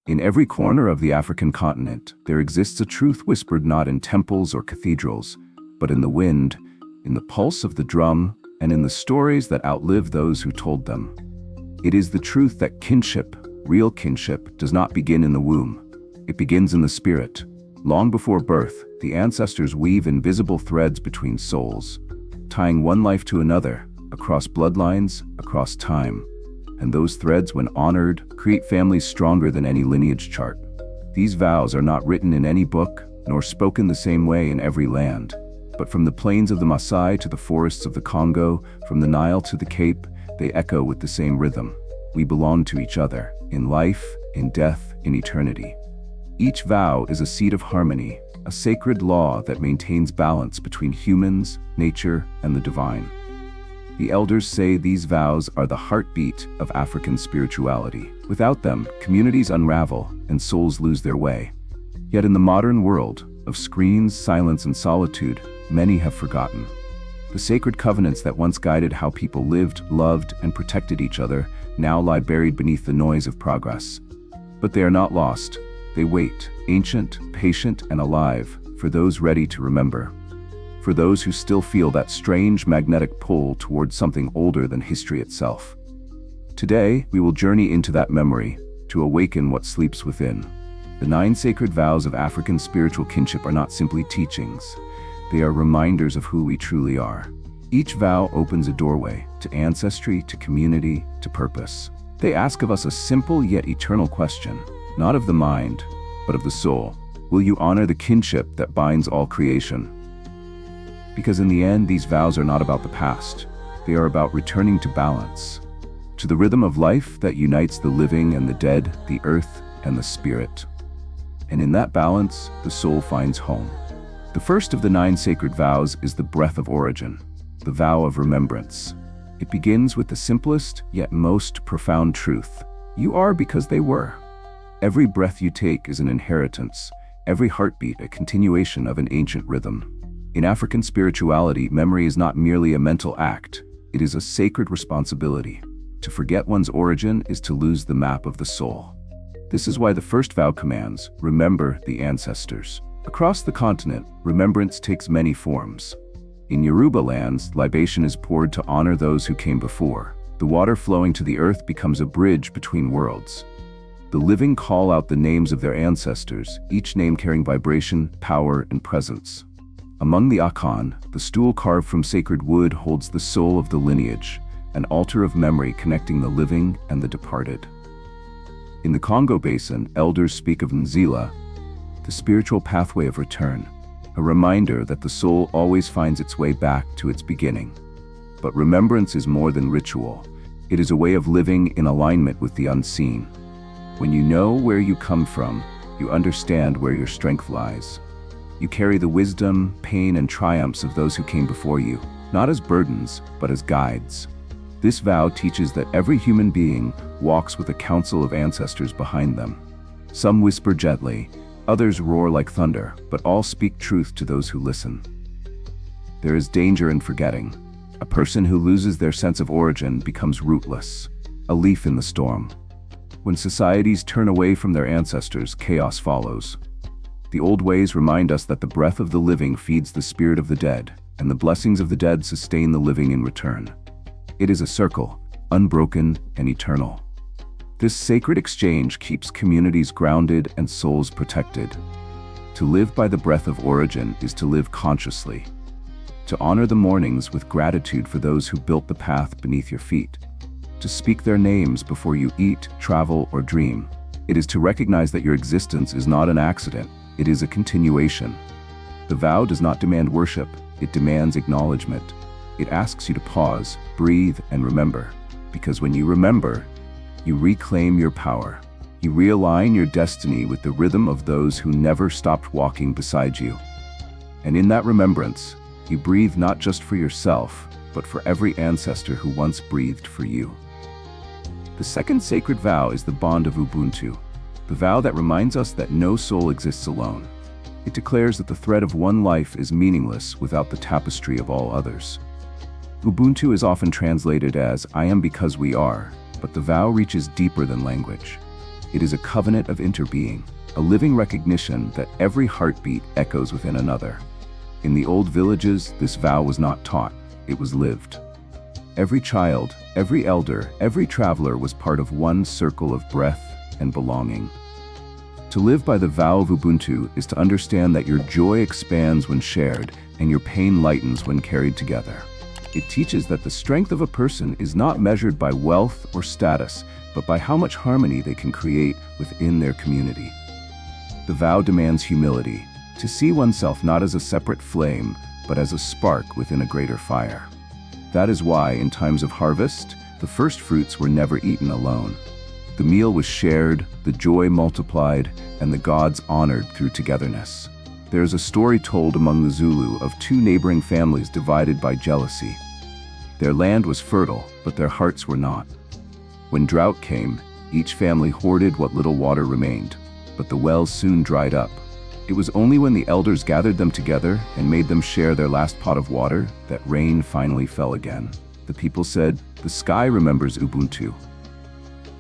In every corner of the African continent, there exists a truth whispered not in temples or cathedrals, but in the wind, in the pulse of the drum, and in the stories that outlive those who told them. It is the truth that kinship, real kinship, does not begin in the womb. It begins in the spirit. Long before birth, the ancestors weave invisible threads between souls, tying one life to another, across bloodlines, across time. And those threads, when honored, create families stronger than any lineage chart. These vows are not written in any book, nor spoken the same way in every land. But from the plains of the Maasai to the forests of the Congo, from the Nile to the Cape, they echo with the same rhythm. We belong to each other, in life, in death, in eternity. Each vow is a seed of harmony, a sacred law that maintains balance between humans, nature, and the divine. The elders say these vows are the heartbeat of African spirituality. Without them, communities unravel and souls lose their way. Yet in the modern world, of screens, silence, and solitude, many have forgotten. The sacred covenants that once guided how people lived, loved, and protected each other now lie buried beneath the noise of progress. But they are not lost. They wait, ancient, patient, and alive, for those ready to remember. For those who still feel that strange magnetic pull towards something older than history itself. Today, we will journey into that memory, to awaken what sleeps within. The 9 sacred vows of African spiritual kinship are not simply teachings. They are reminders of who we truly are. Each vow opens a doorway to ancestry, to community, to purpose. They ask of us a simple yet eternal question, not of the mind, but of the soul. Will you honor the kinship that binds all creation? Because in the end, these vows are not about the past. They are about returning to balance, to the rhythm of life that unites the living and the dead, the earth and the spirit. And in that balance, the soul finds home. The first of the 9 sacred vows is the breath of origin, the vow of remembrance. It begins with the simplest yet most profound truth. You are because they were. Every breath you take is an inheritance, every heartbeat a continuation of an ancient rhythm. In African spirituality, memory is not merely a mental act, it is a sacred responsibility. To forget one's origin is to lose the map of the soul. This is why the first vow commands, remember the ancestors. Across the continent, remembrance takes many forms. In Yoruba lands, libation is poured to honor those who came before. The water flowing to the earth becomes a bridge between worlds. The living call out the names of their ancestors, each name carrying vibration, power, and presence. Among the Akan, the stool carved from sacred wood holds the soul of the lineage, an altar of memory connecting the living and the departed. In the Congo Basin, elders speak of Nzila, the spiritual pathway of return, a reminder that the soul always finds its way back to its beginning. But remembrance is more than ritual. It is a way of living in alignment with the unseen. When you know where you come from, you understand where your strength lies. You carry the wisdom, pain, and triumphs of those who came before you, not as burdens, but as guides. This vow teaches that every human being walks with a council of ancestors behind them. Some whisper gently, others roar like thunder, but all speak truth to those who listen. There is danger in forgetting. A person who loses their sense of origin becomes rootless, a leaf in the storm. When societies turn away from their ancestors, chaos follows. The old ways remind us that the breath of the living feeds the spirit of the dead, and the blessings of the dead sustain the living in return. It is a circle, unbroken and eternal. This sacred exchange keeps communities grounded and souls protected. To live by the breath of origin is to live consciously. To honor the mornings with gratitude for those who built the path beneath your feet. To speak their names before you eat, travel, or dream. It is to recognize that your existence is not an accident, it is a continuation. The vow does not demand worship, it demands acknowledgement. It asks you to pause, breathe, and remember. Because when you remember, you reclaim your power. You realign your destiny with the rhythm of those who never stopped walking beside you. And in that remembrance, you breathe not just for yourself, but for every ancestor who once breathed for you. The second sacred vow is the bond of Ubuntu, the vow that reminds us that no soul exists alone. It declares that the thread of one life is meaningless without the tapestry of all others. Ubuntu is often translated as "I am because we are," but the vow reaches deeper than language. It is a covenant of interbeing, a living recognition that every heartbeat echoes within another. In the old villages, this vow was not taught, it was lived. Every child, every elder, every traveler was part of one circle of breath and belonging. To live by the vow of Ubuntu is to understand that your joy expands when shared and your pain lightens when carried together. It teaches that the strength of a person is not measured by wealth or status, but by how much harmony they can create within their community. The vow demands humility, to see oneself not as a separate flame, but as a spark within a greater fire. That is why, in times of harvest, the first fruits were never eaten alone. The meal was shared, the joy multiplied, and the gods honored through togetherness. There is a story told among the Zulu of two neighboring families divided by jealousy. Their land was fertile, but their hearts were not. When drought came, each family hoarded what little water remained, but the wells soon dried up. It was only when the elders gathered them together and made them share their last pot of water that rain finally fell again. The people said, "The sky remembers Ubuntu."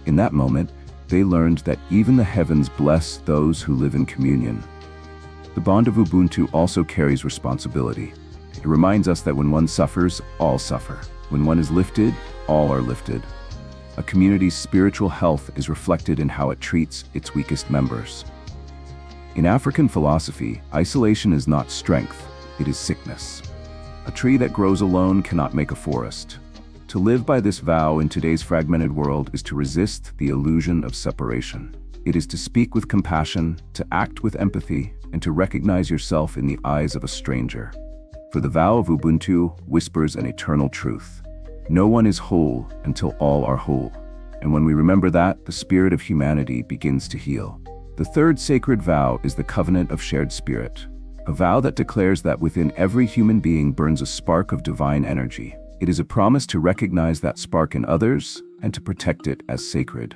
In that moment, they learned that even the heavens bless those who live in communion. The bond of Ubuntu also carries responsibility. It reminds us that when one suffers, all suffer. When one is lifted, all are lifted. A community's spiritual health is reflected in how it treats its weakest members. In African philosophy, isolation is not strength, it is sickness. A tree that grows alone cannot make a forest. To live by this vow in today's fragmented world is to resist the illusion of separation. It is to speak with compassion, to act with empathy, and to recognize yourself in the eyes of a stranger. For the vow of Ubuntu whispers an eternal truth. No one is whole until all are whole. And when we remember that, the spirit of humanity begins to heal. The third sacred vow is the covenant of shared spirit, a vow that declares that within every human being burns a spark of divine energy. It is a promise to recognize that spark in others and to protect it as sacred.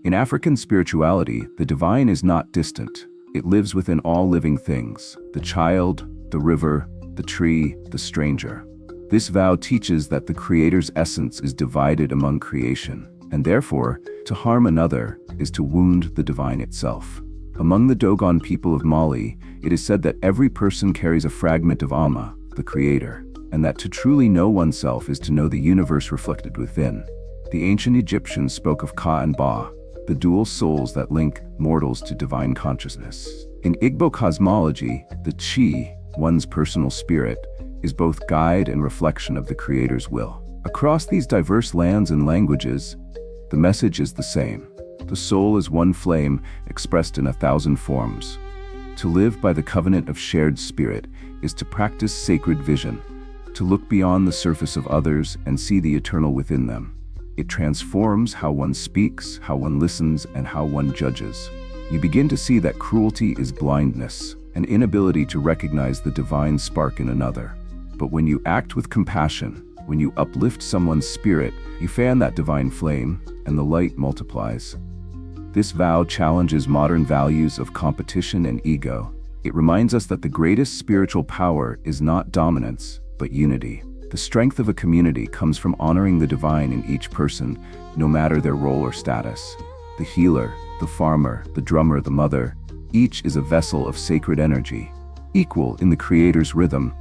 In African spirituality, the divine is not distant. It lives within all living things, the child, the river, the tree, the stranger. This vow teaches that the Creator's essence is divided among creation, and therefore, to harm another is to wound the divine itself. Among the Dogon people of Mali, it is said that every person carries a fragment of Amma, the Creator, and that to truly know oneself is to know the universe reflected within. The ancient Egyptians spoke of Ka and Ba, the dual souls that link mortals to divine consciousness. In Igbo cosmology, the Chi, one's personal spirit, is both guide and reflection of the Creator's will. Across these diverse lands and languages, the message is the same. The soul is one flame expressed in 1,000 forms. To live by the covenant of shared spirit is to practice sacred vision, to look beyond the surface of others and see the eternal within them. It transforms how one speaks, how one listens, and how one judges. You begin to see that cruelty is blindness, an inability to recognize the divine spark in another. But when you act with compassion, when you uplift someone's spirit, you fan that divine flame, and the light multiplies. This vow challenges modern values of competition and ego. It reminds us that the greatest spiritual power is not dominance, but unity. The strength of a community comes from honoring the divine in each person, no matter their role or status. The healer, the farmer, the drummer, the mother, each is a vessel of sacred energy, equal in the Creator's rhythm.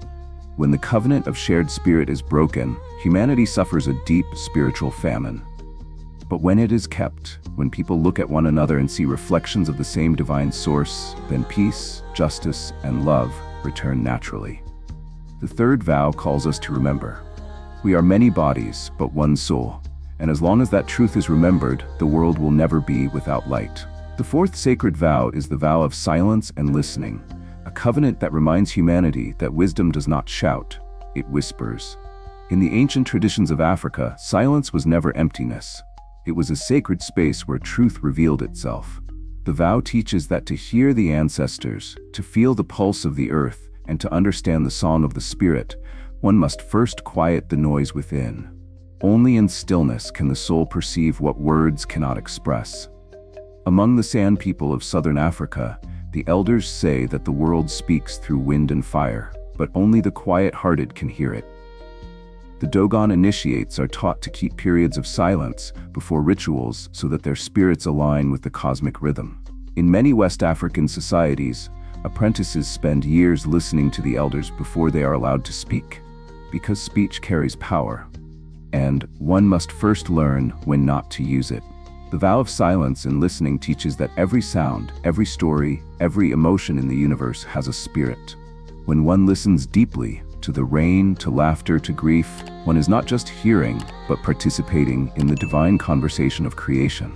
When the covenant of shared spirit is broken, humanity suffers a deep spiritual famine. But when it is kept, when people look at one another and see reflections of the same divine source, then peace, justice, and love return naturally. The third vow calls us to remember. We are many bodies, but one soul. And as long as that truth is remembered, the world will never be without light. The fourth sacred vow is the vow of silence and listening, a covenant that reminds humanity that wisdom does not shout, it whispers. In the ancient traditions of Africa, silence was never emptiness. It was a sacred space where truth revealed itself. The vow teaches that to hear the ancestors, to feel the pulse of the earth, and to understand the song of the spirit, one must first quiet the noise within. Only in stillness can the soul perceive what words cannot express. Among the San people of southern Africa, the elders say that the world speaks through wind and fire, but only the quiet-hearted can hear it. The Dogon initiates are taught to keep periods of silence before rituals so that their spirits align with the cosmic rhythm. In many West African societies, apprentices spend years listening to the elders before they are allowed to speak, because speech carries power, and one must first learn when not to use it. The vow of silence in listening teaches that every sound, every story, every emotion in the universe has a spirit. When one listens deeply, to the rain, to laughter, to grief, one is not just hearing, but participating in the divine conversation of creation.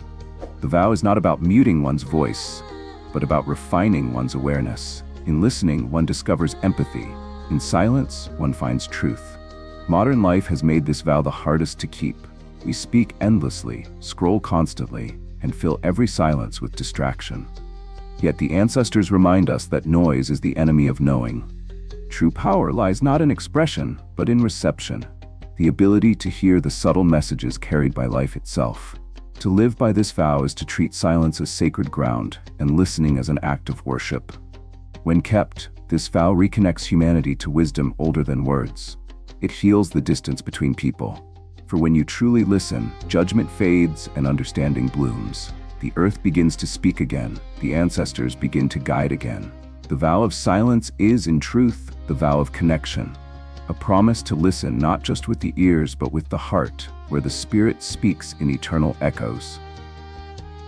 The vow is not about muting one's voice, but about refining one's awareness. In listening, one discovers empathy. In silence, one finds truth. Modern life has made this vow the hardest to keep. We speak endlessly, scroll constantly, and fill every silence with distraction. Yet the ancestors remind us that noise is the enemy of knowing. True power lies not in expression, but in reception, the ability to hear the subtle messages carried by life itself. To live by this vow is to treat silence as sacred ground and listening as an act of worship. When kept, this vow reconnects humanity to wisdom older than words. It heals the distance between people. For when you truly listen, judgment fades and understanding blooms. The earth begins to speak again, the ancestors begin to guide again. The vow of silence is, in truth, the vow of connection, a promise to listen not just with the ears but with the heart, where the spirit speaks in eternal echoes.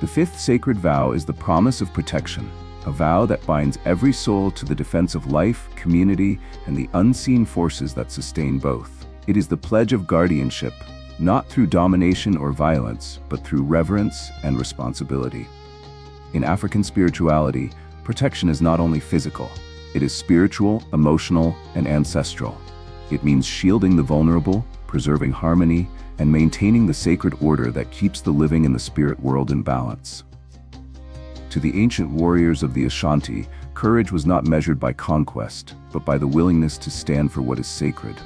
The fifth sacred vow is the promise of protection, a vow that binds every soul to the defense of life, community, and the unseen forces that sustain both. It is the pledge of guardianship, not through domination or violence, but through reverence and responsibility. In African spirituality, protection is not only physical, it is spiritual, emotional, and ancestral. It means shielding the vulnerable, preserving harmony, and maintaining the sacred order that keeps the living and the spirit world in balance. To the ancient warriors of the Ashanti, courage was not measured by conquest, but by the willingness to stand for what is sacred.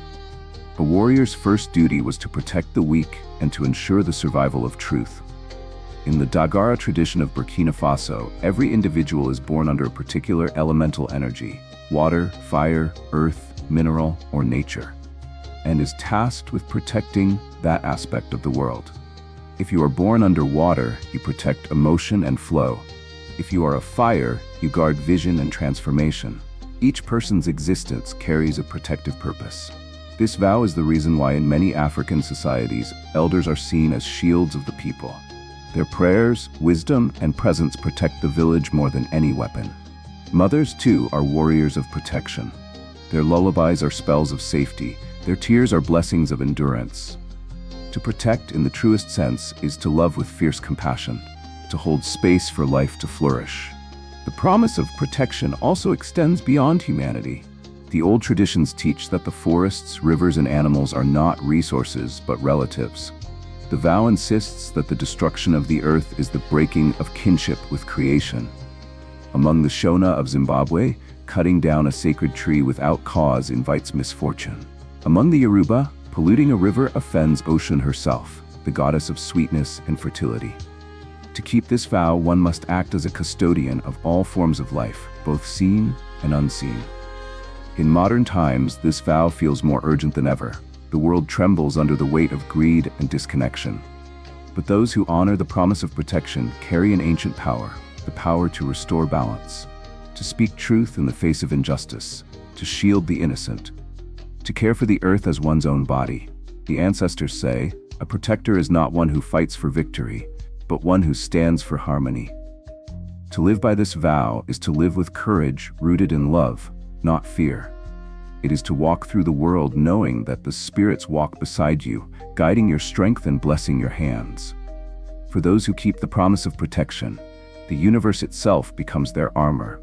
A warrior's first duty was to protect the weak and to ensure the survival of truth. In the Dagara tradition of Burkina Faso, every individual is born under a particular elemental energy, water, fire, earth, mineral, or nature, and is tasked with protecting that aspect of the world. If you are born under water, you protect emotion and flow. If you are a fire, you guard vision and transformation. Each person's existence carries a protective purpose. This vow is the reason why in many African societies, elders are seen as shields of the people. Their prayers, wisdom, and presence protect the village more than any weapon. Mothers, too, are warriors of protection. Their lullabies are spells of safety. Their tears are blessings of endurance. To protect in the truest sense is to love with fierce compassion, to hold space for life to flourish. The promise of protection also extends beyond humanity. The old traditions teach that the forests, rivers, and animals are not resources but relatives. The vow insists that the destruction of the earth is the breaking of kinship with creation. Among the Shona of Zimbabwe, cutting down a sacred tree without cause invites misfortune. Among the Yoruba, polluting a river offends Ocean herself, the goddess of sweetness and fertility. To keep this vow, one must act as a custodian of all forms of life, both seen and unseen. In modern times, this vow feels more urgent than ever. The world trembles under the weight of greed and disconnection. But those who honor the promise of protection carry an ancient power, the power to restore balance, to speak truth in the face of injustice, to shield the innocent, to care for the earth as one's own body. The ancestors say, a protector is not one who fights for victory, but one who stands for harmony. To live by this vow is to live with courage rooted in love, not fear. It is to walk through the world knowing that the spirits walk beside you, guiding your strength and blessing your hands. For those who keep the promise of protection, the universe itself becomes their armor,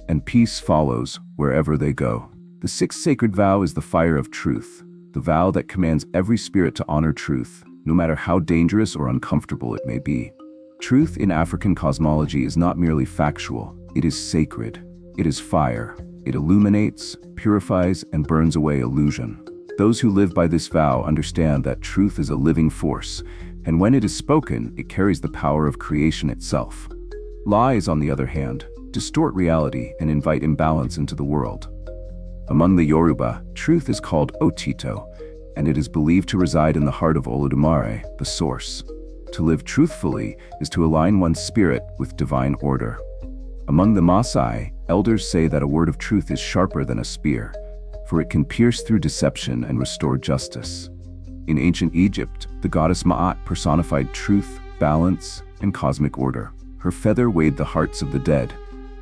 and peace follows wherever they go. The sixth sacred vow is the fire of truth, the vow that commands every spirit to honor truth, no matter how dangerous or uncomfortable it may be. Truth in African cosmology is not merely factual, it is sacred. It is fire. It illuminates, purifies, and burns away illusion. Those who live by this vow understand that truth is a living force, and when it is spoken, it carries the power of creation itself. Lies, on the other hand, distort reality and invite imbalance into the world. Among the Yoruba, truth is called otito, and it is believed to reside in the heart of Olodumare, the source. To live truthfully is to align one's spirit with divine order. Among the Maasai, elders say that a word of truth is sharper than a spear, for it can pierce through deception and restore justice. In ancient Egypt, the goddess Ma'at personified truth, balance, and cosmic order. Her feather weighed the hearts of the dead,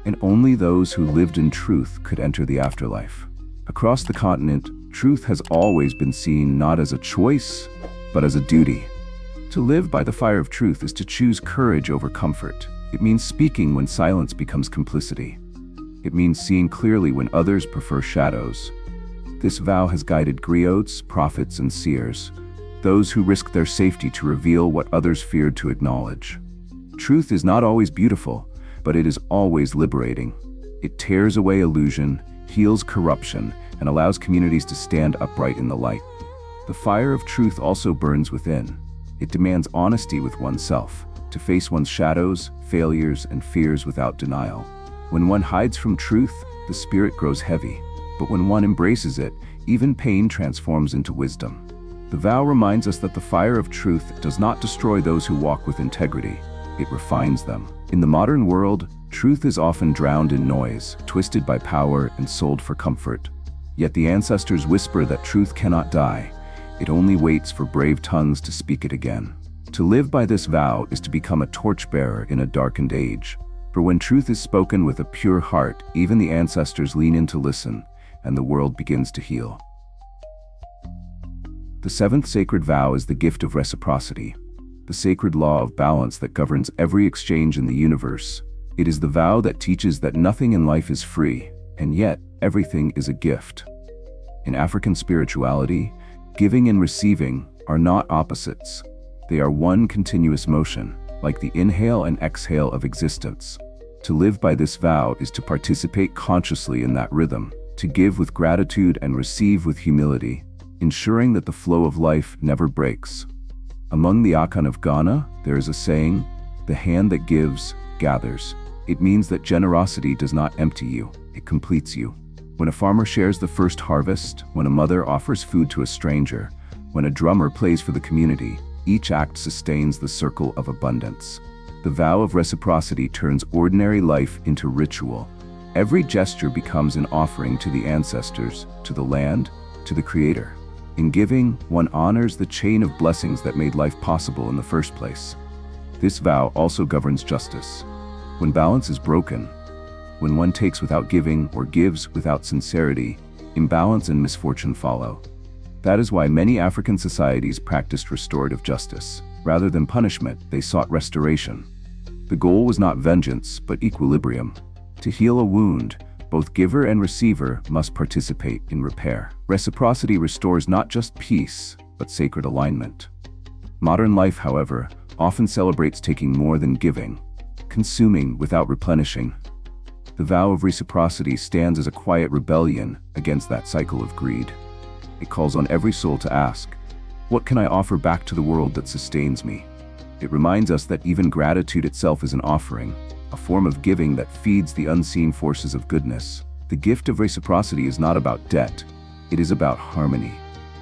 and only those who lived in truth could enter the afterlife. Across the continent, truth has always been seen not as a choice, but as a duty. To live by the fire of truth is to choose courage over comfort. It means speaking when silence becomes complicity. It means seeing clearly when others prefer shadows. This vow has guided griots, prophets, and seers, those who risk their safety to reveal what others feared to acknowledge. Truth is not always beautiful, but it is always liberating. It tears away illusion, heals corruption, and allows communities to stand upright in the light. The fire of truth also burns within. It demands honesty with oneself, to face one's shadows, failures, and fears without denial. When one hides from truth, the spirit grows heavy. But when one embraces it, even pain transforms into wisdom. The vow reminds us that the fire of truth does not destroy those who walk with integrity. It refines them. In the modern world, truth is often drowned in noise, twisted by power, and sold for comfort. Yet the ancestors whisper that truth cannot die. It only waits for brave tongues to speak it again. To live by this vow is to become a torchbearer in a darkened age. For when truth is spoken with a pure heart, even the ancestors lean in to listen, and the world begins to heal. The seventh sacred vow is the gift of reciprocity, the sacred law of balance that governs every exchange in the universe. It is the vow that teaches that nothing in life is free, and yet everything is a gift. In African spirituality, giving and receiving are not opposites. They are one continuous motion, like the inhale and exhale of existence. To live by this vow is to participate consciously in that rhythm, to give with gratitude and receive with humility, ensuring that the flow of life never breaks. Among the Akan of Ghana, there is a saying, "The hand that gives, gathers." It means that generosity does not empty you, it completes you. When a farmer shares the first harvest, when a mother offers food to a stranger, when a drummer plays for the community, each act sustains the circle of abundance. The vow of reciprocity turns ordinary life into ritual. Every gesture becomes an offering to the ancestors, to the land, to the Creator. In giving, one honors the chain of blessings that made life possible in the first place. This vow also governs justice. When balance is broken, when one takes without giving or gives without sincerity, imbalance and misfortune follow. That is why many African societies practiced restorative justice. Rather than punishment, they sought restoration. The goal was not vengeance, but equilibrium. To heal a wound, both giver and receiver must participate in repair. Reciprocity restores not just peace, but sacred alignment. Modern life, however, often celebrates taking more than giving, consuming without replenishing. The vow of reciprocity stands as a quiet rebellion against that cycle of greed. It calls on every soul to ask, "What can I offer back to the world that sustains me?" It reminds us that even gratitude itself is an offering, a form of giving that feeds the unseen forces of goodness. The gift of reciprocity is not about debt, it is about harmony.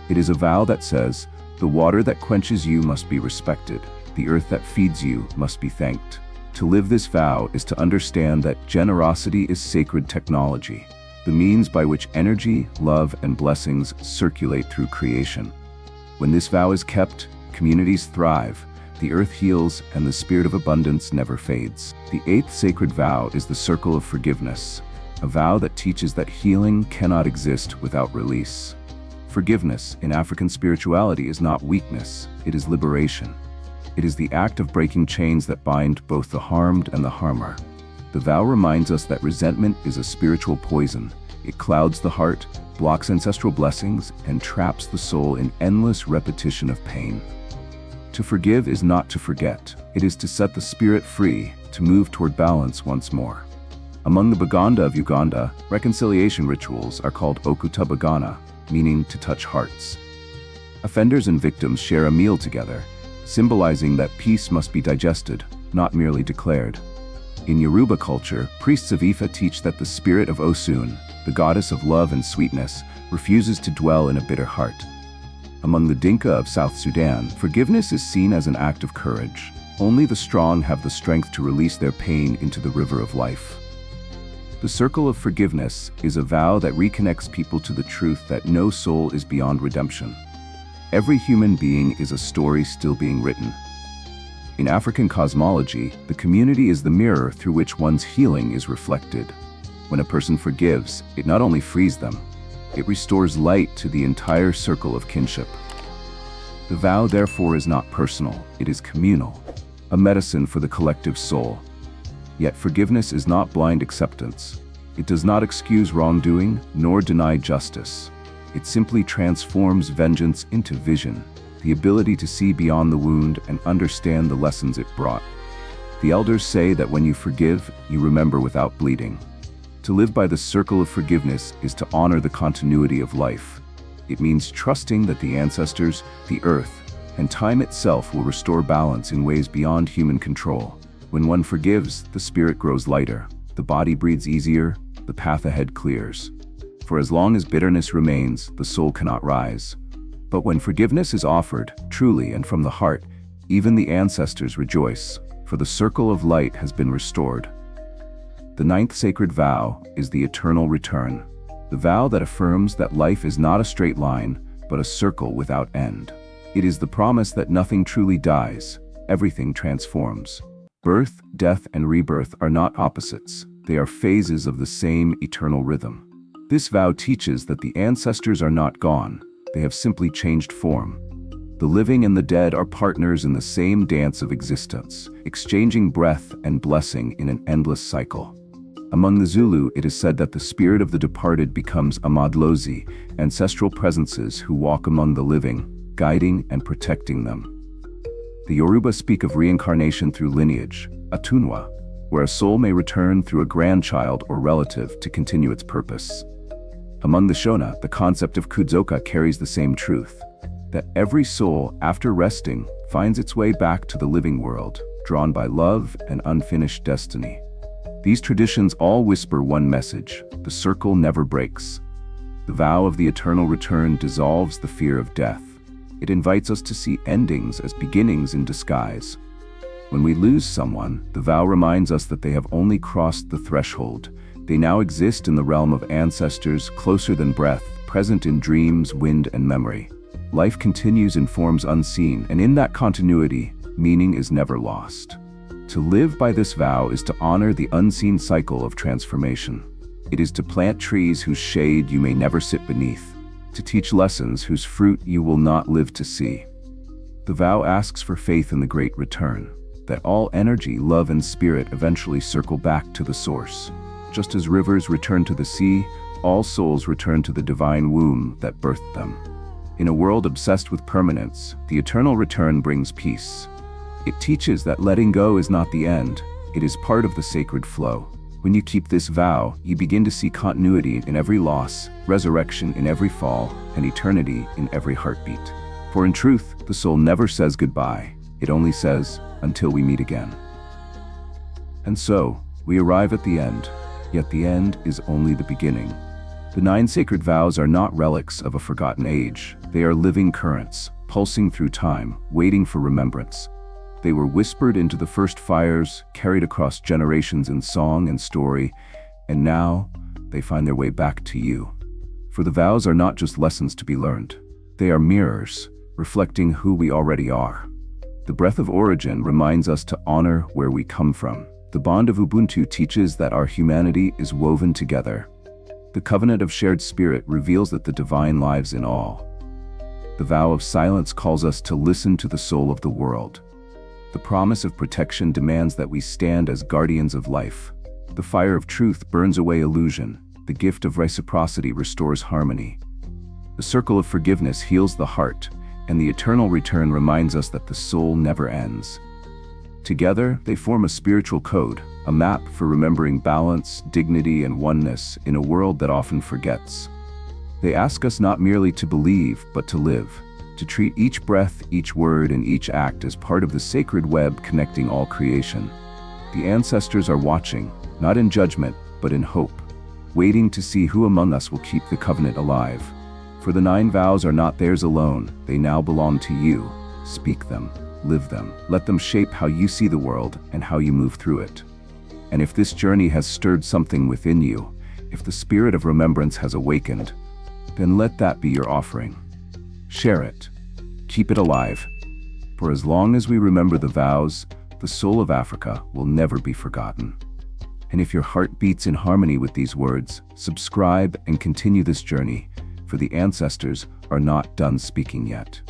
It is a vow that says, "The water that quenches you must be respected, the earth that feeds you must be thanked." To live this vow is to understand that generosity is sacred technology, the means by which energy, love, and blessings circulate through creation. When this vow is kept, communities thrive, the earth heals, and the spirit of abundance never fades. The eighth sacred vow is the circle of forgiveness, a vow that teaches that healing cannot exist without release. Forgiveness in African spirituality is not weakness, it is liberation. It is the act of breaking chains that bind both the harmed and the harmer. The vow reminds us that resentment is a spiritual poison. It clouds the heart, blocks ancestral blessings, and traps the soul in endless repetition of pain. To forgive is not to forget. It is to set the spirit free, to move toward balance once more. Among the Baganda of Uganda, reconciliation rituals are called okutabagana, meaning to touch hearts. Offenders and victims share a meal together, symbolizing that peace must be digested, not merely declared. In Yoruba culture, priests of Ifa teach that the spirit of Osun, the goddess of love and sweetness, refuses to dwell in a bitter heart. Among the Dinka of South Sudan, forgiveness is seen as an act of courage. Only the strong have the strength to release their pain into the river of life. The circle of forgiveness is a vow that reconnects people to the truth that no soul is beyond redemption. Every human being is a story still being written. In African cosmology, the community is the mirror through which one's healing is reflected. When a person forgives, it not only frees them, it restores light to the entire circle of kinship. The vow, therefore, is not personal, it is communal, a medicine for the collective soul. Yet forgiveness is not blind acceptance. It does not excuse wrongdoing, nor deny justice. It simply transforms vengeance into vision, the ability to see beyond the wound and understand the lessons it brought. The elders say that when you forgive, you remember without bleeding. To live by the circle of forgiveness is to honor the continuity of life. It means trusting that the ancestors, the earth, and time itself will restore balance in ways beyond human control. When one forgives, the spirit grows lighter, the body breathes easier, the path ahead clears. For as long as bitterness remains, the soul cannot rise. But when forgiveness is offered, truly and from the heart, even the ancestors rejoice, for the circle of light has been restored. The ninth sacred vow is the eternal return, the vow that affirms that life is not a straight line, but a circle without end. It is the promise that nothing truly dies, everything transforms. Birth, death, and rebirth are not opposites, they are phases of the same eternal rhythm. This vow teaches that the ancestors are not gone, they have simply changed form. The living and the dead are partners in the same dance of existence, exchanging breath and blessing in an endless cycle. Among the Zulu, it is said that the spirit of the departed becomes amadlozi, ancestral presences who walk among the living, guiding and protecting them. The Yoruba speak of reincarnation through lineage, atunwa, where a soul may return through a grandchild or relative to continue its purpose. Among the Shona, the concept of kudzoka carries the same truth, that every soul, after resting, finds its way back to the living world, drawn by love and unfinished destiny. These traditions all whisper one message: the circle never breaks. The vow of the eternal return dissolves the fear of death. It invites us to see endings as beginnings in disguise. When we lose someone, the vow reminds us that they have only crossed the threshold. They now exist in the realm of ancestors, closer than breath, present in dreams, wind, and memory. Life continues in forms unseen, and in that continuity, meaning is never lost. To live by this vow is to honor the unseen cycle of transformation. It is to plant trees whose shade you may never sit beneath, to teach lessons whose fruit you will not live to see. The vow asks for faith in the great return, that all energy, love, and spirit eventually circle back to the source. Just as rivers return to the sea, all souls return to the divine womb that birthed them. In a world obsessed with permanence, the eternal return brings peace. It teaches that letting go is not the end, it is part of the sacred flow. When you keep this vow, you begin to see continuity in every loss, resurrection in every fall, and eternity in every heartbeat. For in truth, the soul never says goodbye, it only says, until we meet again. And so, we arrive at the end, yet the end is only the beginning. The 9 sacred vows are not relics of a forgotten age, they are living currents, pulsing through time, waiting for remembrance. They were whispered into the first fires, carried across generations in song and story, and now they find their way back to you. For the vows are not just lessons to be learned. They are mirrors, reflecting who we already are. The breath of origin reminds us to honor where we come from. The bond of Ubuntu teaches that our humanity is woven together. The covenant of shared spirit reveals that the divine lives in all. The vow of silence calls us to listen to the soul of the world. The promise of protection demands that we stand as guardians of life. The fire of truth burns away illusion. The gift of reciprocity restores harmony. The circle of forgiveness heals the heart, and the eternal return reminds us that the soul never ends. Together, they form a spiritual code, a map for remembering balance, dignity, and oneness in a world that often forgets. They ask us not merely to believe, but to live. To treat each breath, each word, and each act as part of the sacred web connecting all creation. The ancestors are watching, not in judgment, but in hope, waiting to see who among us will keep the covenant alive. For the 9 vows are not theirs alone, they now belong to you. Speak them, live them, let them shape how you see the world and how you move through it. And if this journey has stirred something within you, if the spirit of remembrance has awakened, then let that be your offering. Share it. Keep it alive. For as long as we remember the vows, the soul of Africa will never be forgotten. And if your heart beats in harmony with these words, subscribe and continue this journey, for the ancestors are not done speaking yet.